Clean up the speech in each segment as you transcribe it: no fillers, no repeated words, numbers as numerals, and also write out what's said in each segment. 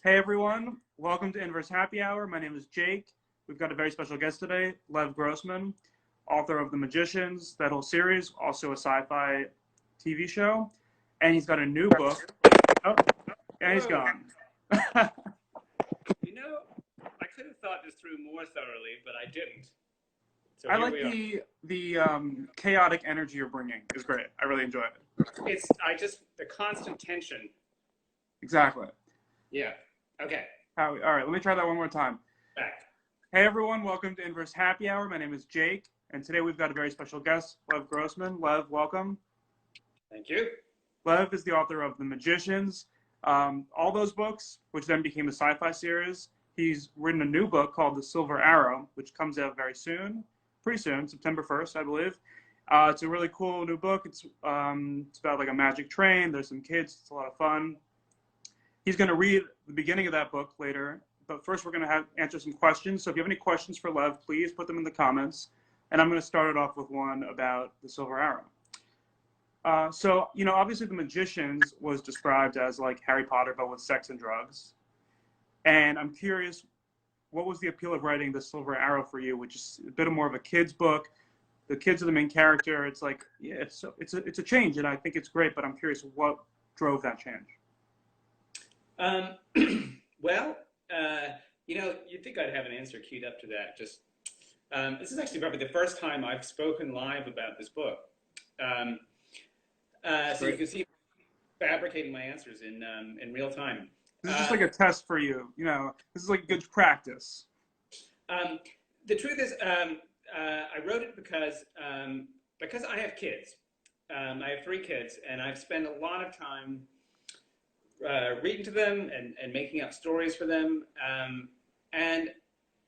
Hey everyone, welcome to Inverse Happy Hour. My name is Jake. We've got a very special guest today, LEV GROSSMAN, author of The Magicians, that whole series, also a sci-fi TV show. And he's got a new book. Oh, and he's gone. You know, I could have thought this through more thoroughly, but I didn't. So I here like we are. the chaotic energy you're bringing. It's great. I really enjoy it. The constant tension. Exactly. Yeah. Okay. All right, let me try that one more time. Back. Hey everyone, welcome to Inverse Happy Hour. My name is Jake, and today we've got a very special guest, LEV GROSSMAN. LEV, welcome. Thank you. LEV is the author of The Magicians, all those books, which then became a sci-fi series. He's written a new book called The Silver Arrow, which comes out very soon, pretty soon, September 1st, I believe. It's a really cool new book. It's about like a magic train. There's some kids. It's a lot of fun. He's going to read the beginning of that book later, but first we're going to answer some questions. So if you have any questions for LEV, please put them in the comments. And I'm going to start it off with one about The Silver Arrow. So, you know, obviously The Magicians was described as like Harry Potter, but with sex and drugs. And I'm curious, what was the appeal of writing The Silver Arrow for you, which is a bit more of a kid's book? The kids are the main character. It's like, yeah, it's a change, and I think it's great, but I'm curious what drove that change. Well, you know, you'd think I'd have an answer queued up to that. This is actually probably the first time I've spoken live about this book. So you can see fabricating my answers in real time. This is just like a test for you. You know, this is like good practice. The truth is, I wrote it because I have kids. I have 3 kids, and I've spent a lot of time reading to them and making up stories for them. And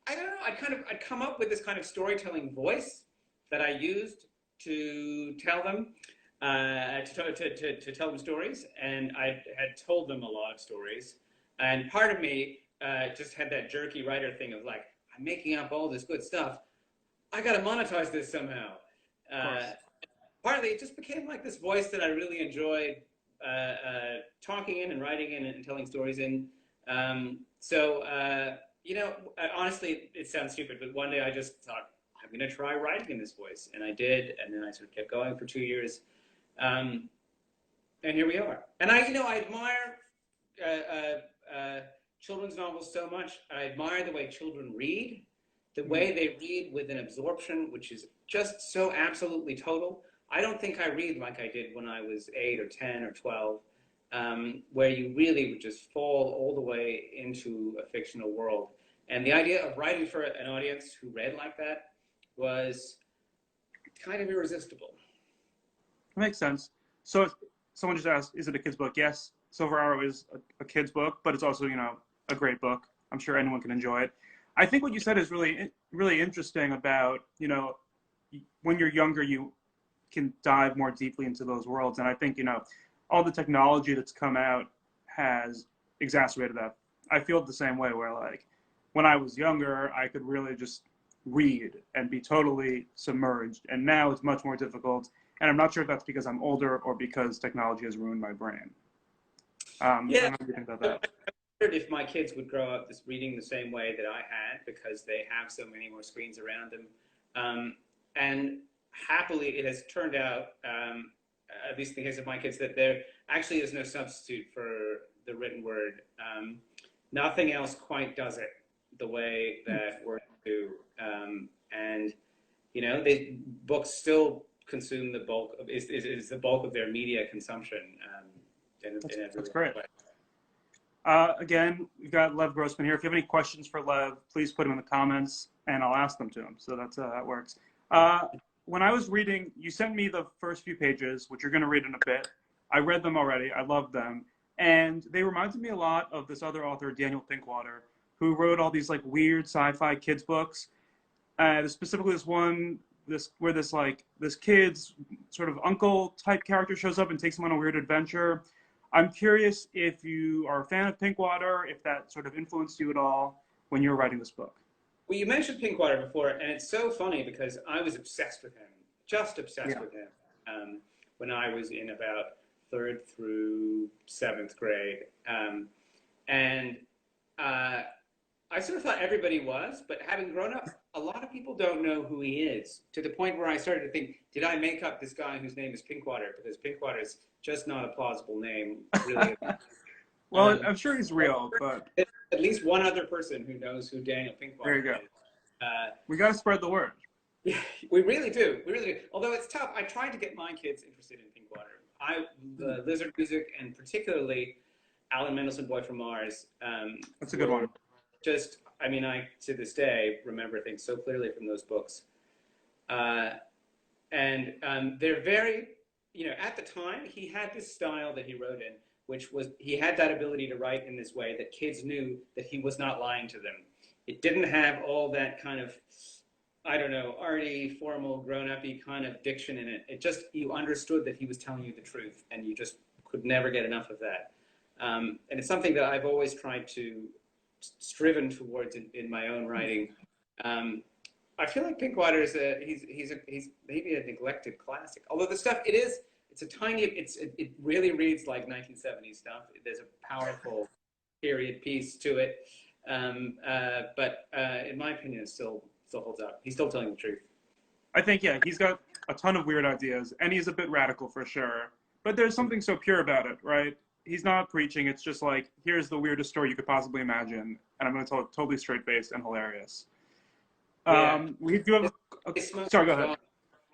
I don't know, I'd come up with this kind of storytelling voice that I used to tell them, to tell them stories. And I had told them a lot of stories. And part of me just had that jerky writer thing of like, I'm making up all this good stuff. I got to monetize this somehow. Partly, it just became like this voice that I really enjoyed talking in and writing in and telling stories in. You know, honestly, it sounds stupid, but one day I just thought, I'm going to try writing in this voice. And I did, and then I sort of kept going for 2 years. And here we are. And I admire children's novels so much. I admire the way children read, the way they read with an absorption, which is just so absolutely total. I don't think I read like I did when I was 8 or 10 or 12, where you really would just fall all the way into a fictional world. And the idea of writing for an audience who read like that was kind of irresistible. That makes sense. So if someone just asked, is it a kid's book? Yes, Silver Arrow is a kid's book, but it's also, you know, a great book. I'm sure anyone can enjoy it. I think what you said is really, really interesting about, you know, when you're younger, you can dive more deeply into those worlds. And I think, you know, all the technology that's come out has exacerbated that. I feel the same way where, like, when I was younger, I could really just read and be totally submerged. And now it's much more difficult. And I'm not sure if that's because I'm older or because technology has ruined my brain. Yeah. I don't know what you think about that. I wondered if my kids would grow up just reading the same way that I had, because they have so many more screens around them. And happily, it has turned out, at least in the case of my kids, that there actually is no substitute for the written word. Nothing else quite does it the way that words do. And, you know, books still consume the bulk of, is the bulk of their media consumption. That's great. Again, we've got LEV GROSSMAN here. If you have any questions for LEV, please put them in the comments and I'll ask them to him. So that's how that works. When I was reading, you sent me the first few pages, which you're going to read in a bit. I read them already. I loved them. And they reminded me a lot of this other author, Daniel Pinkwater, who wrote all these like weird sci-fi kids books. Specifically this one, where this kid's sort of uncle type character shows up and takes him on a weird adventure. I'm curious if you are a fan of Pinkwater, if that sort of influenced you at all when you were writing this book. Well, you mentioned Pinkwater before, and it's so funny because I was obsessed with him, just obsessed with him, when I was in about 3rd through 7th grade. And I sort of thought everybody was, but having grown up, a lot of people don't know who he is, to the point where I started to think, did I make up this guy whose name is Pinkwater? Because Pinkwater is just not a plausible name, really. Well, I'm sure he's real, but At least one other person who knows who Daniel there Pinkwater you go. is. We got to spread the word. Yeah, we really do. We really do. Although it's tough. I tried to get my kids interested in Pinkwater. The Lizard music, and particularly Alan Mendelsohn, Boy from Mars. That's a good one. Just, I mean, I to this day remember things so clearly from those books. They're very, at the time, he had this style that he wrote in, which was, he had that ability to write in this way that kids knew that he was not lying to them. It didn't have all that kind of, I don't know, arty, formal, grown-up-y kind of diction in it. It just, you understood that he was telling you the truth, and you just could never get enough of that. And it's something that I've always tried to striven towards in my own writing. I feel like Pinkwater is he's maybe a neglected classic. Although the stuff it really reads like 1970s stuff. There's a powerful period piece to it, but in my opinion, it still holds up. He's still telling the truth. I think, yeah, he's got a ton of weird ideas, and he's a bit radical for sure. But there's something so pure about it, right? He's not preaching. It's just like, here's the weirdest story you could possibly imagine, and I'm going to tell it totally straight-faced and hilarious. Yeah. We do have sorry, go ahead.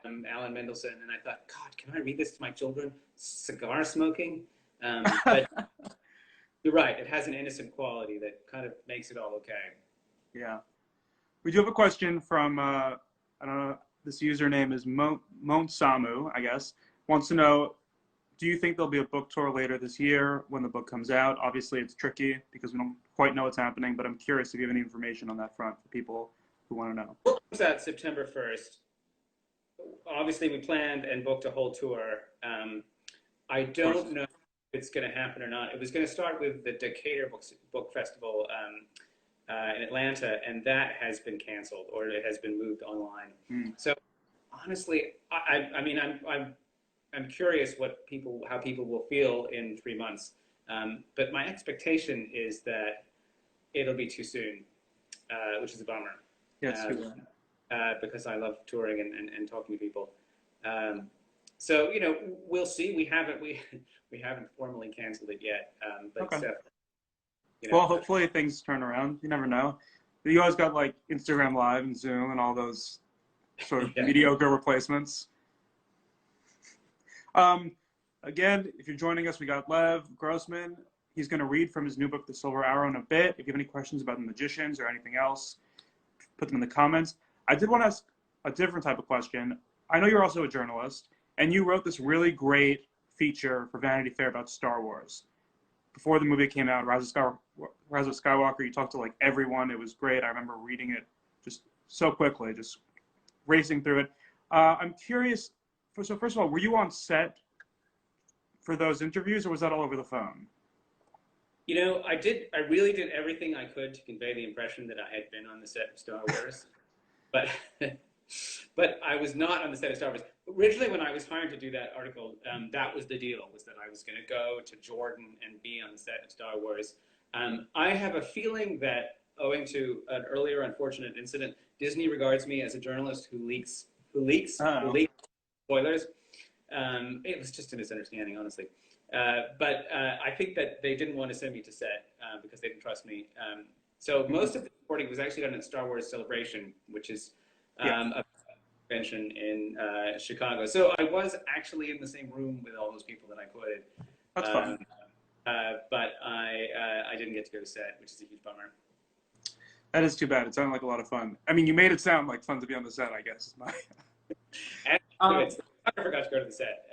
Alan Mendelsohn, and I thought, God, can I read this to my children? Cigar smoking? But you're right. It has an innocent quality that kind of makes it all okay. Yeah. We do have a question from, I don't know, this username is Samu, I guess, wants to know, do you think there'll be a book tour later this year when the book comes out? Obviously, it's tricky because we don't quite know what's happening, but I'm curious if you have any information on that front for people who want to know. The book comes out September 1st. Obviously, we planned and booked a whole tour. I don't know if it's going to happen or not. It was going to start with the Decatur Book Festival in Atlanta, and that has been canceled, or it has been moved online. So honestly, I mean, I'm curious how people will feel in 3 months. But my expectation is that it'll be too soon, which is a bummer. Yes, because I love touring and talking to people. So we'll see. We haven't formally canceled it yet. But okay. Well, hopefully things turn around. You never know. You always got like Instagram Live and Zoom and all those sort of mediocre replacements. Again, if you're joining us, we got LEV GROSSMAN. He's going to read from his new book, The Silver Arrow, in a bit. If you have any questions about the magicians or anything else, put them in the comments. I did want to ask a different type of question. I know you're also a journalist, and you wrote this really great feature for Vanity Fair about Star Wars. Before the movie came out, Rise of Skywalker, you talked to like everyone. It was great. I remember reading it just so quickly, just racing through it. I'm curious, so first of all, were you on set for those interviews, or was that all over the phone? I really did everything I could to convey the impression that I had been on the set of Star Wars, but I was not on the set of Star Wars. Originally, when I was hired to do that article, that was the deal, was that I was going to go to Jordan and be on the set of Star Wars. I have a feeling that, owing to an earlier unfortunate incident, Disney regards me as a journalist who leaks spoilers. It was just a misunderstanding, honestly. But I think that they didn't want to send me to set because they didn't trust me. So most of the reporting was actually done at Star Wars Celebration, which is a convention in Chicago. So I was actually in the same room with all those people that I quoted. That's fun. But I didn't get to go to set, which is a huge bummer. That is too bad. It sounded like a lot of fun. I mean, you made it sound like fun to be on the set, I guess. I forgot to go to the set.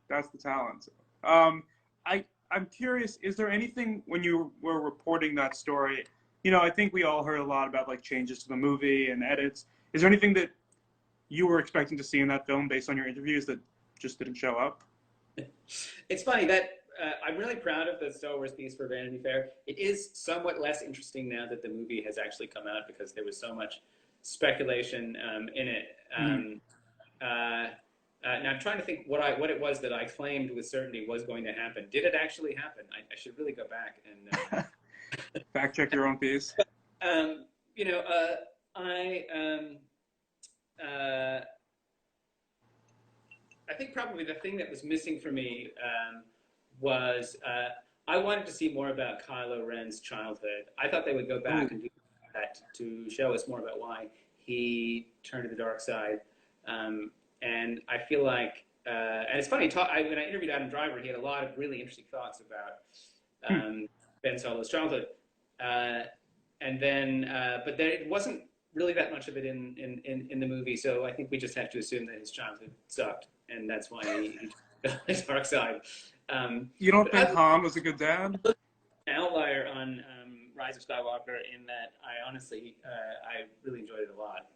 That's the talent. I'm curious, is there anything, when you were reporting that story, I think we all heard a lot about like changes to the movie and edits. Is there anything that you were expecting to see in that film based on your interviews that just didn't show up? It's funny that I'm really proud of the Star Wars piece for Vanity Fair. It is somewhat less interesting now that the movie has actually come out because there was so much speculation in it. Now I'm trying to think what it was that I claimed with certainty was going to happen. Did it actually happen? I should really go back and Fact check your own piece. You know, uh, I think probably the thing that was missing for me was I wanted to see more about Kylo Ren's childhood. I thought they would go back Ooh. and do that to show us more about why he turned to the dark side. And I feel like, and it's funny, when I interviewed Adam Driver, he had a lot of really interesting thoughts about Ben Solo's childhood. And then, but there it wasn't really that much of it in the movie, so I think we just have to assume that his childhood sucked, and that's why he took the dark side. You don't But think as Han was a good dad? an outlier on Rise of Skywalker, in that I honestly, I really enjoyed it a lot.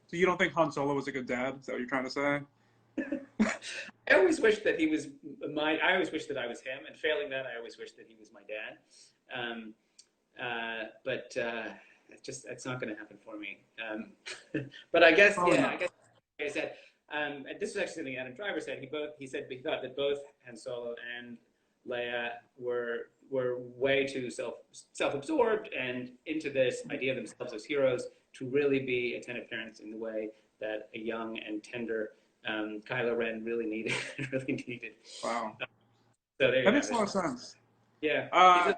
So you don't think Han Solo was a good dad? Is that what you're trying to say? I always wish that he was I always wish that I was him, and failing that, I always wish that he was my dad. But it's not going to happen for me. But I guess, Probably yeah, not. I guess like I said, and this is actually something Adam Driver said. He said he thought that both Han Solo and Leia were way too self-absorbed and into this idea of themselves as heroes to really be attentive parents in the way that a young and tender Kylo Ren really needed. Really needed. Wow. So there you That have makes a lot it. of sense. Yeah.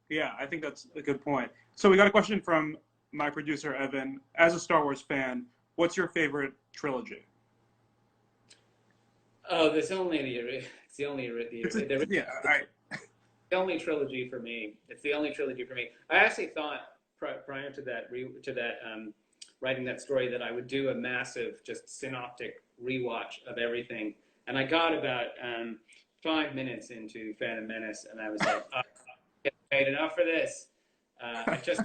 Yeah, I think that's a good point. So we got a question from my producer, Evan. As a Star Wars fan, what's your favorite trilogy? Oh, there's only it's the only Yeah, the only trilogy for me. It's the only trilogy for me. I actually thought prior to that writing that story that I would do a massive just synoptic rewatch of everything, and I got about 5 minutes into Phantom Menace, and I was like, oh, I paid enough for this. I just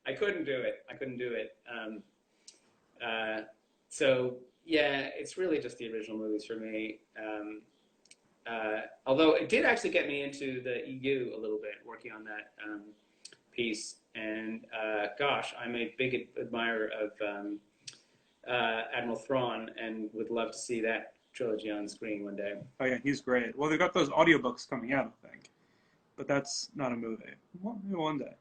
I couldn't do it. I couldn't do it. So yeah, it's really just the original movies for me. Although it did actually get me into the EU a little bit, working on that piece. And gosh, I'm a big admirer of Admiral Thrawn, and would love to see that trilogy on screen one day. oh yeah, he's great. Well, they got those audiobooks coming out, I think, but that's not a movie. Well, maybe one day.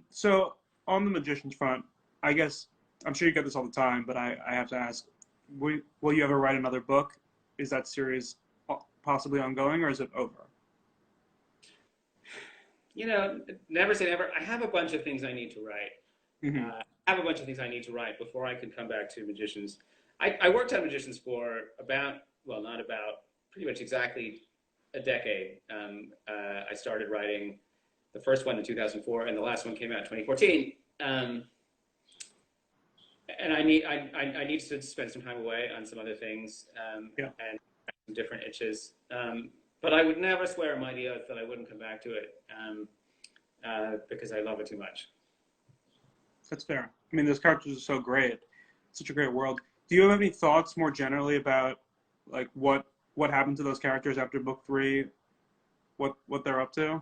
So on the Magician's front, I guess I'm sure you get this all the time, but I have to ask: will you ever write another book? Is that series possibly ongoing, or is it over? You know, never say never. I have a bunch of things I need to write. Mm-hmm. I have a bunch of things I need to write before I can come back to Magicians. I worked on Magicians for not about, pretty much exactly a decade. I started writing the first one in 2004, and the last one came out in 2014. And I need to spend some time away on some other things, Yeah. and some different itches. But I would never swear a mighty oath that I wouldn't come back to it, because I love it too much. That's fair. I mean, those characters are so great. Such a great world. Do you have any thoughts more generally about like what happened to those characters after book 3? What they're up to?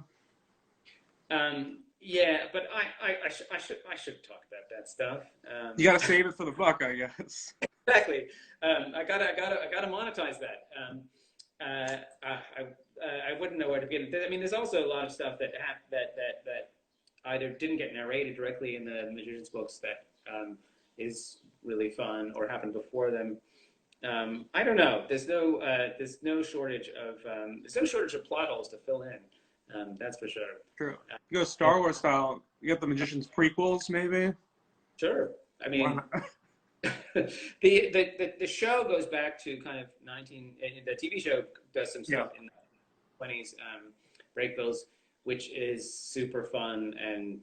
Yeah, but I should talk about that stuff. You got to save it for the book, I guess. Exactly. I gotta monetize that. I wouldn't know where to begin. I mean, there's also a lot of stuff that either didn't get narrated directly in the Magician's books that is really fun, or happened before them. I don't know. There's no shortage of plot holes to fill in. That's for sure. True. You go Star Wars style. You got the Magician's prequels, maybe. Sure. I mean, the show goes back to kind of the TV show does some stuff in the 20s, Breakbills, which is super fun, and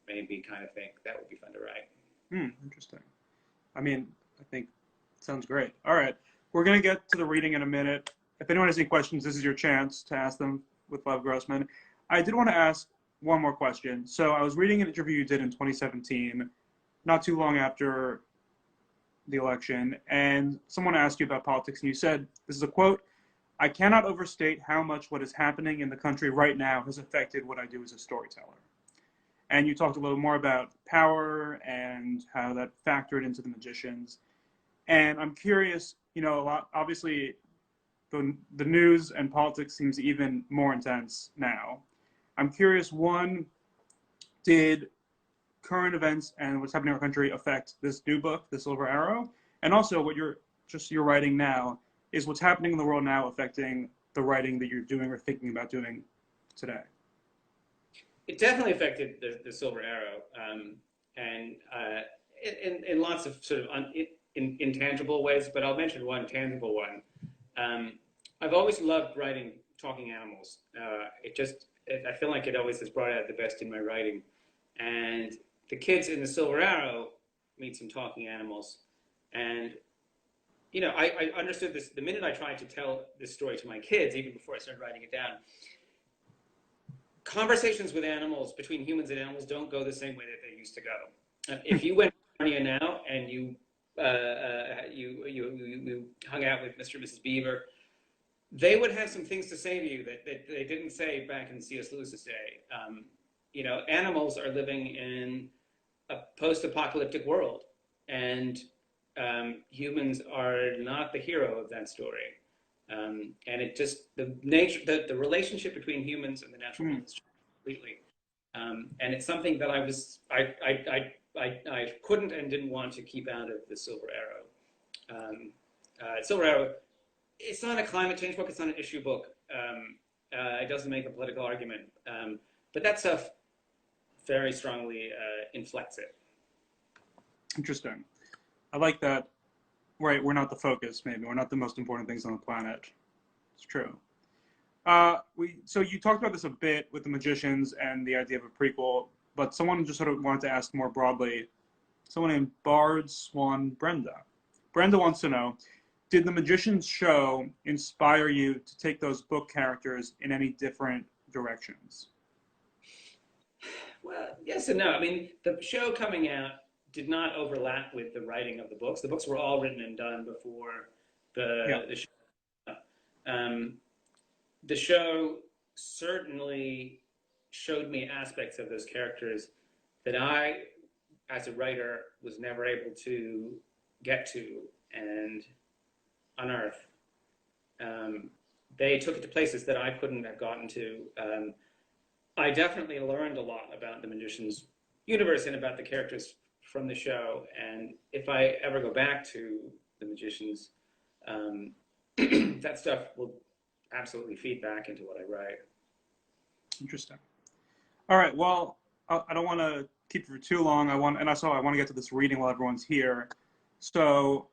maybe kind of think that would be fun to write. Interesting. I mean, I think it sounds great. All right, we're gonna get to the reading in a minute. If anyone has any questions, this is your chance to ask them with LEV GROSSMAN. I did want to ask one more question. So I was reading an interview you did in 2017, not too long after the election, and someone asked you about politics, and you said, this is a quote, "I cannot overstate how much what is happening in the country right now has affected what I do as a storyteller." And you talked a little more about power and how that factored into the Magicians. And I'm curious, obviously the news and politics seems even more intense now. I'm curious, one, did current events and what's happening in our country affect this new book, The Silver Arrow? And also, what you're writing now, is what's happening in the world now affecting the writing that you're doing or thinking about doing today? It definitely affected the Silver Arrow, and in lots of sort of intangible ways. But I'll mention one tangible one. I've always loved writing talking animals. I feel like it always has brought out the best in my writing. And the kids in the Silver Arrow meet some talking animals, and I understood this the minute I tried to tell this story to my kids, even before I started writing it down. Conversations with animals, between humans and animals, don't go the same way that they used to go. If you went to Narnia now and you hung out with Mr. and Mrs. Beaver, they would have some things to say to you that they didn't say back in C.S. Lewis's day. Animals are living in a post-apocalyptic world, and humans are not the hero of that story. And it just, the relationship between humans and the natural world has changed completely. And it's something that I couldn't and didn't want to keep out of the Silver Arrow. Silver Arrow, it's not a climate change book, it's not an issue book. It doesn't make a political argument. But that stuff very strongly inflects it. Interesting. I like that. Right, we're not the focus, maybe. We're not the most important things on the planet. It's true. So you talked about this a bit with the Magicians and the idea of a prequel, but someone just sort of wanted to ask more broadly. Someone named Bard Swan Brenda. Brenda wants to know, did the Magicians show inspire you to take those book characters in any different directions? Well, yes and no. I mean, the show coming out did not overlap with the writing of the books. The books were all written and done before the show. The show certainly showed me aspects of those characters that I, as a writer, was never able to get to and unearth. They took it to places that I couldn't have gotten to. I definitely learned a lot about the Magicians universe and about the characters from the show, and if I ever go back to the Magicians, that stuff will absolutely feed back into what I write. Interesting. All right. Well, I don't want to keep you for too long. I want to get to this reading while everyone's here. So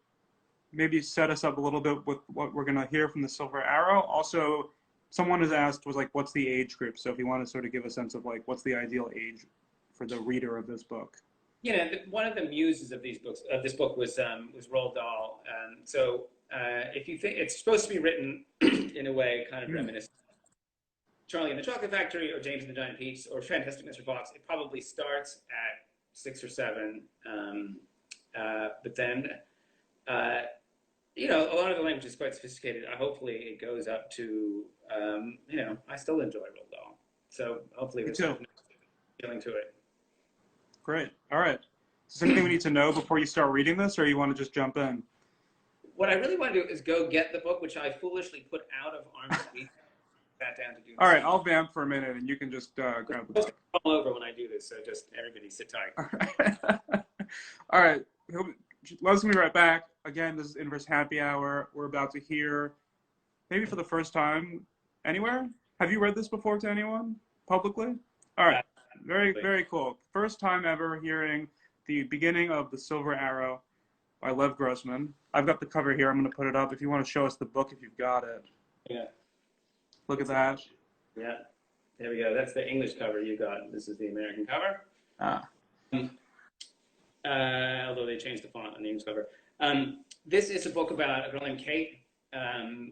maybe set us up a little bit with what we're going to hear from the Silver Arrow. Also, someone has asked what's the age group? So if you want to sort of give a sense of what's the ideal age for the reader of this book. One of the muses of this book was Roald Dahl. So if you think it's supposed to be written in a way kind of reminiscent of Charlie and the Chocolate Factory or James and the Giant Peach or Fantastic Mr. Fox, it probably starts at 6 or 7. But then, a lot of the language is quite sophisticated. Hopefully it goes up to, I still enjoy Roald Dahl. So hopefully there's a feeling to it. Great. All right. Is there anything we need to know before you start reading this, or you want to just jump in? What I really want to do is go get the book, which I foolishly put out of arm's reach. Sat down to do. All right, I'll vamp for a minute, and you can just grab the book. All over when I do this, so just everybody sit tight. All right. All right. Let's be right back. Again, this is Inverse Happy Hour. We're about to hear, maybe for the first time anywhere. Have you read this before to anyone publicly? All right. Very, very cool. First time ever hearing the beginning of The Silver Arrow by LEV GROSSMAN. I've got the cover here. I'm going to put it up if you want to show us the book if you've got it. Yeah. Look at that. Yeah. There we go. That's the English cover you got. This is the American cover. Although they changed the font on the English cover. This is a book about a girl named Kate.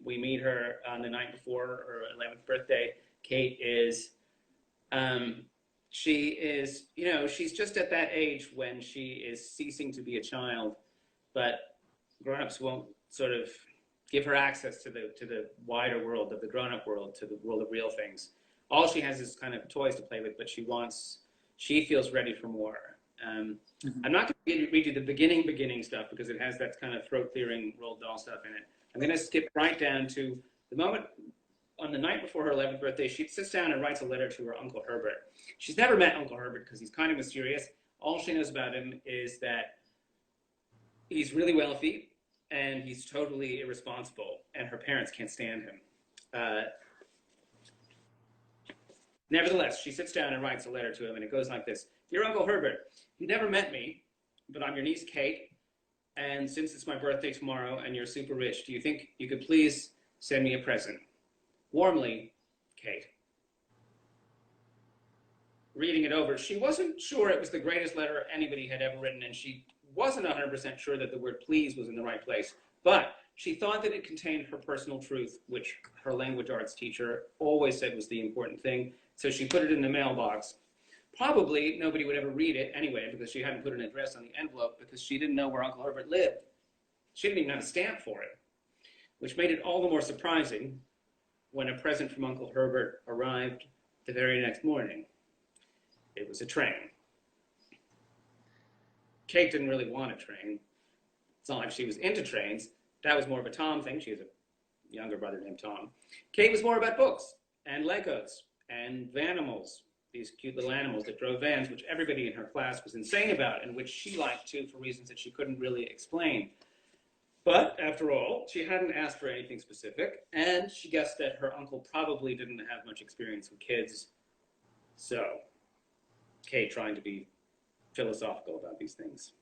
We meet her on the night before her 11th birthday. Kate is... she is, she's just at that age when she is ceasing to be a child, but grown-ups won't sort of give her access to the wider world of the grown-up world, to the world of real things. All she has is kind of toys to play with, but she feels ready for more. I'm not going to read you the beginning stuff because it has that kind of throat-clearing Roald Dahl stuff in it. I'm going to skip right down to the moment on the night before her 11th birthday, she sits down and writes a letter to her Uncle Herbert. She's never met Uncle Herbert because he's kind of mysterious. All she knows about him is that he's really wealthy and he's totally irresponsible, and her parents can't stand him. Nevertheless, she sits down and writes a letter to him, and it goes like this. Dear Uncle Herbert, you never met me, but I'm your niece Kate, and since it's my birthday tomorrow and you're super rich, do you think you could please send me a present? Warmly, Kate. Reading it over, she wasn't sure it was the greatest letter anybody had ever written, and she wasn't 100% sure that the word please was in the right place, but she thought that it contained her personal truth, which her language arts teacher always said was the important thing, so she put it in the mailbox. Probably nobody would ever read it anyway, because she hadn't put an address on the envelope, because she didn't know where Uncle Herbert lived. She didn't even have a stamp for it, which made it all the more surprising when a present from Uncle Herbert arrived the very next morning. It was a train. Kate didn't really want a train. It's not like she was into trains. That was more of a Tom thing. She has a younger brother named Tom. Kate was more about books and Legos and Vanimals, these cute little animals that drove vans, which everybody in her class was insane about and which she liked too for reasons that she couldn't really explain. But after all, she hadn't asked for anything specific, and she guessed that her uncle probably didn't have much experience with kids. So, Kate trying to be philosophical about these things.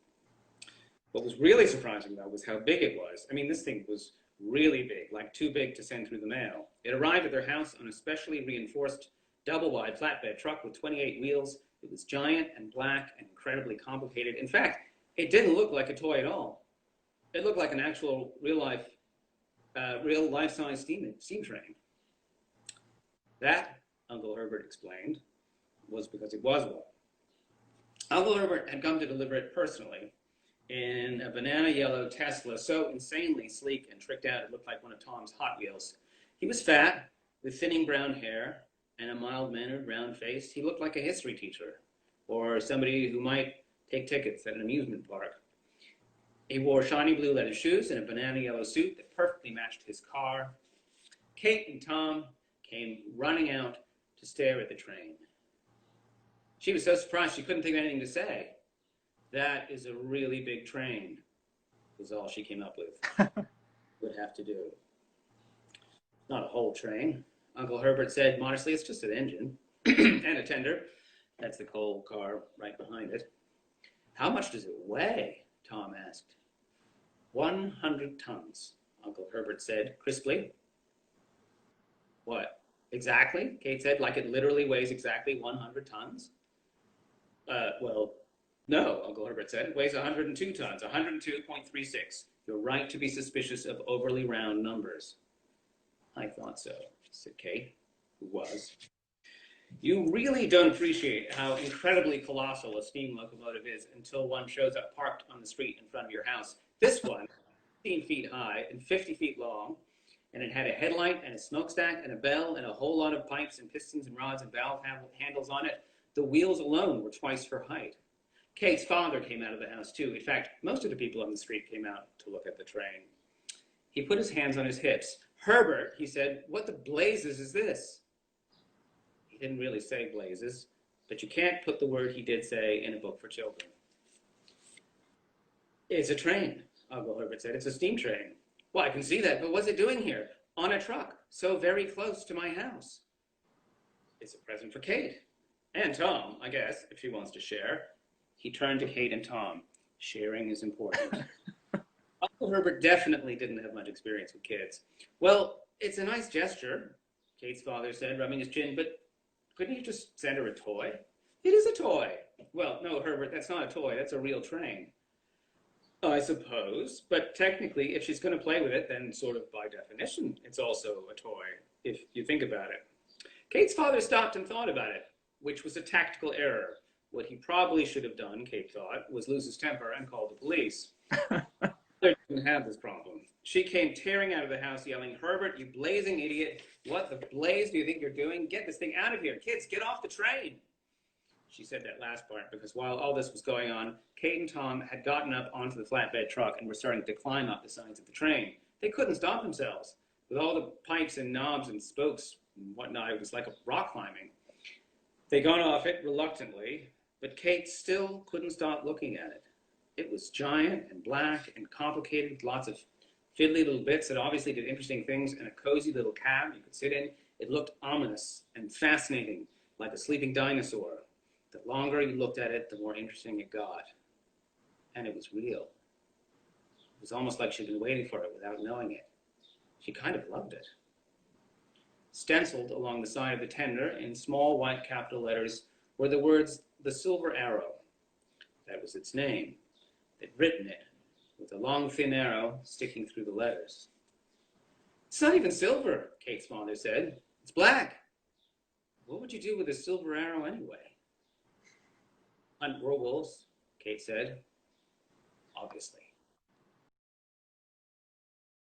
What was really surprising, though, was how big it was. I mean, this thing was really big, like too big to send through the mail. It arrived at their house on a specially reinforced double-wide flatbed truck with 28 wheels. It was giant and black and incredibly complicated. In fact, it didn't look like a toy at all. It looked like an actual real life-size steam train. That, Uncle Herbert explained, was because it was one. Uncle Herbert had come to deliver it personally in a banana yellow Tesla, so insanely sleek and tricked out it looked like one of Tom's Hot Wheels. He was fat, with thinning brown hair and a mild-mannered round face. He looked like a history teacher or somebody who might take tickets at an amusement park. He wore shiny blue leather shoes and a banana yellow suit that perfectly matched his car. Kate and Tom came running out to stare at the train. She was so surprised she couldn't think of anything to say. That is a really big train, was all she came up with. Would have to do. Not a whole train. Uncle Herbert said modestly, it's just an engine and a tender. That's the coal car right behind it. How much does it weigh? Tom asked. 100 tons, Uncle Herbert said crisply. What, exactly? Kate said, like it literally weighs exactly 100 tons? Well, no, Uncle Herbert said. It weighs 102 tons, 102.36. You're right to be suspicious of overly round numbers. I thought so, said Kate, who was. You really don't appreciate how incredibly colossal a steam locomotive is until one shows up parked on the street in front of your house. This one, 15 feet high and 50 feet long, and it had a headlight and a smokestack and a bell and a whole lot of pipes and pistons and rods and valve handles on it. The wheels alone were twice her height. Kate's father came out of the house too. In fact, most of the people on the street came out to look at the train. He put his hands on his hips. Herbert, he said, what the blazes is this? He didn't really say blazes, but you can't put the word he did say in a book for children. It's a train, Uncle Herbert said. It's a steam train. Well, I can see that, but what's it doing here? On a truck, so very close to my house. It's a present for Kate. And Tom, I guess, if she wants to share. He turned to Kate and Tom. Sharing is important. Uncle Herbert definitely didn't have much experience with kids. Well, it's a nice gesture, Kate's father said, rubbing his chin, but couldn't you just send her a toy? It is a toy. Well, no, Herbert, that's not a toy. That's a real train. I suppose, but technically, if she's going to play with it, then sort of by definition, it's also a toy, if you think about it. Kate's father stopped and thought about it, which was a tactical error. What he probably should have done, Kate thought, was lose his temper and call the police. They didn't have this problem. She came tearing out of the house yelling, Herbert, you blazing idiot. What the blaze do you think you're doing? Get this thing out of here. Kids, get off the train. She said that last part because while all this was going on, Kate and Tom had gotten up onto the flatbed truck and were starting to climb up the sides of the train. They couldn't stop themselves. With all the pipes and knobs and spokes and whatnot, it was like a rock climbing. They got off it reluctantly, but Kate still couldn't stop looking at it. It was giant and black and complicated, with lots of fiddly little bits that obviously did interesting things, and a cozy little cab you could sit in. It looked ominous and fascinating, like a sleeping dinosaur. The longer you looked at it, the more interesting it got. And it was real. It was almost like she'd been waiting for it without knowing it. She kind of loved it. Stenciled along the side of the tender in small white capital letters were the words, "The Silver Arrow." That was its name. They'd written it with a long, thin arrow sticking through the letters. "It's not even silver," Kate's father said. "It's black." "What would you do with a silver arrow anyway?" "Hunt werewolves," Kate said. Obviously.